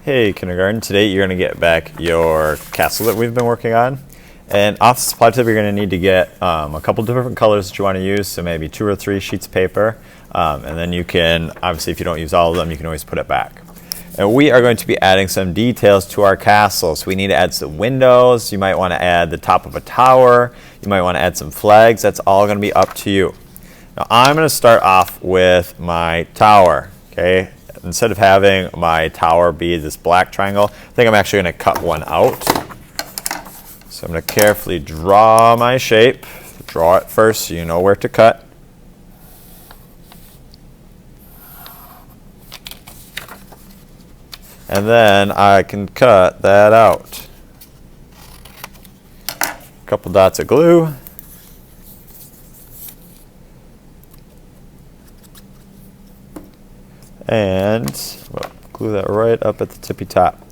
Hey kindergarten, today you're going to get back your castle that we've been working on. And off the supply tip you're going to need to get a couple different colors that you want to use, so maybe 2 or 3 sheets of paper. And then you can, obviously if you don't use all of them, you can always put it back. And we are going to be adding some details to our castle. So we need to add some windows, you might want to add the top of a tower, you might want to add some flags, that's all going to be up to you. Now I'm going to start off with my tower, okay? Instead of having my tower be this black triangle, I think I'm actually going to cut one out. So I'm going to carefully draw my shape. Draw it first so you know where to cut. And then I can cut that out. A couple dots of glue. And well, glue that right up at the tippy top.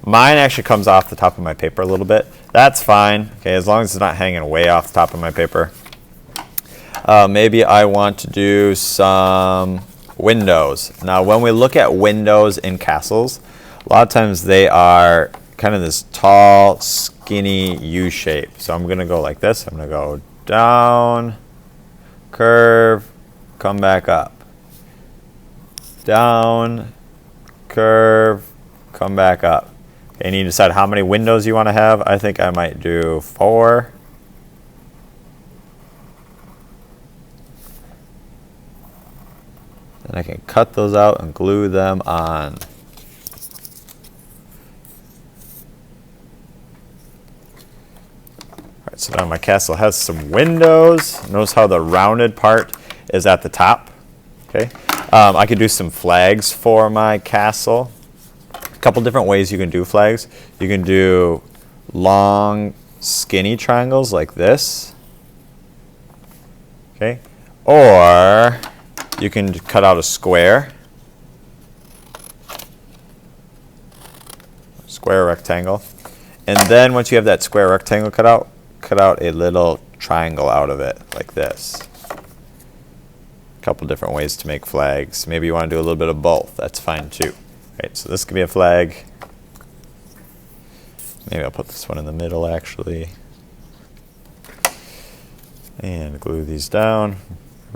Mine actually comes off the top of my paper a little bit. That's fine, okay, as long as it's not hanging way off the top of my paper. Maybe I want to do some windows. Now when we look at windows in castles, a lot of times they are kind of this tall, skinny U shape. So I'm going to go like this. I'm going to go down, curve, come back up. Down, curve, come back up. Okay, and you decide how many windows you want to have. I think I might do 4. Then I can cut those out and glue them on. Alright, so now my castle has some windows. Notice how the rounded part is at the top. Okay. I could do some flags for my castle. A couple different ways you can do flags. You can do long, skinny triangles like this. Okay. Or you can cut out a square. Square rectangle. And then once you have that square rectangle cut out a little triangle out of it like this. Couple different ways to make flags. Maybe you want to do a little bit of both. That's fine too. Right, so this could be a flag. Maybe I'll put this one in the middle actually. And glue these down.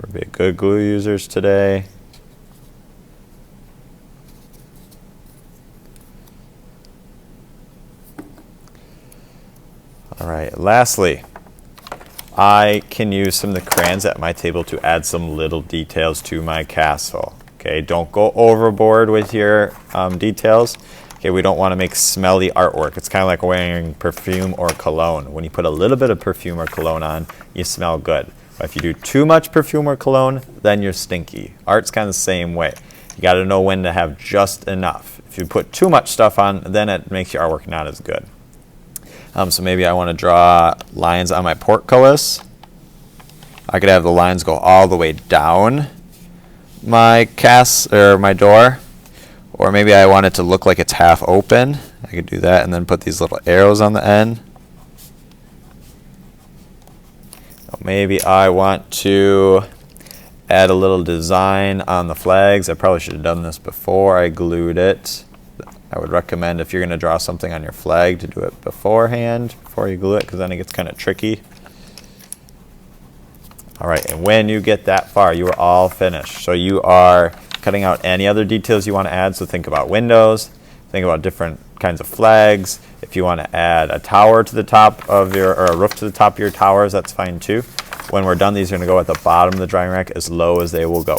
We're being good glue users today. All right, lastly, I can use some of the crayons at my table to add some little details to my castle. Okay, don't go overboard with your details. Okay, we don't want to make smelly artwork. It's kind of like wearing perfume or cologne. When you put a little bit of perfume or cologne on, you smell good. But if you do too much perfume or cologne, then you're stinky. Art's kind of the same way. You got to know when to have just enough. If you put too much stuff on, then it makes your artwork not as good. So maybe I want to draw lines on my portcullis. I could have the lines go all the way down my my door. Or maybe I want it to look like it's half open. I could do that and then put these little arrows on the end. Maybe I want to add a little design on the flags. I probably should have done this before I glued it. I would recommend if you're going to draw something on your flag to do it beforehand, before you glue it, because then it gets kind of tricky. All right, and when you get that far, you are all finished. So you are cutting out any other details you want to add. So think about windows, think about different kinds of flags. If you want to add a tower to the top of your, or a roof to the top of your towers, that's fine too. When we're done, these are going to go at the bottom of the drying rack as low as they will go.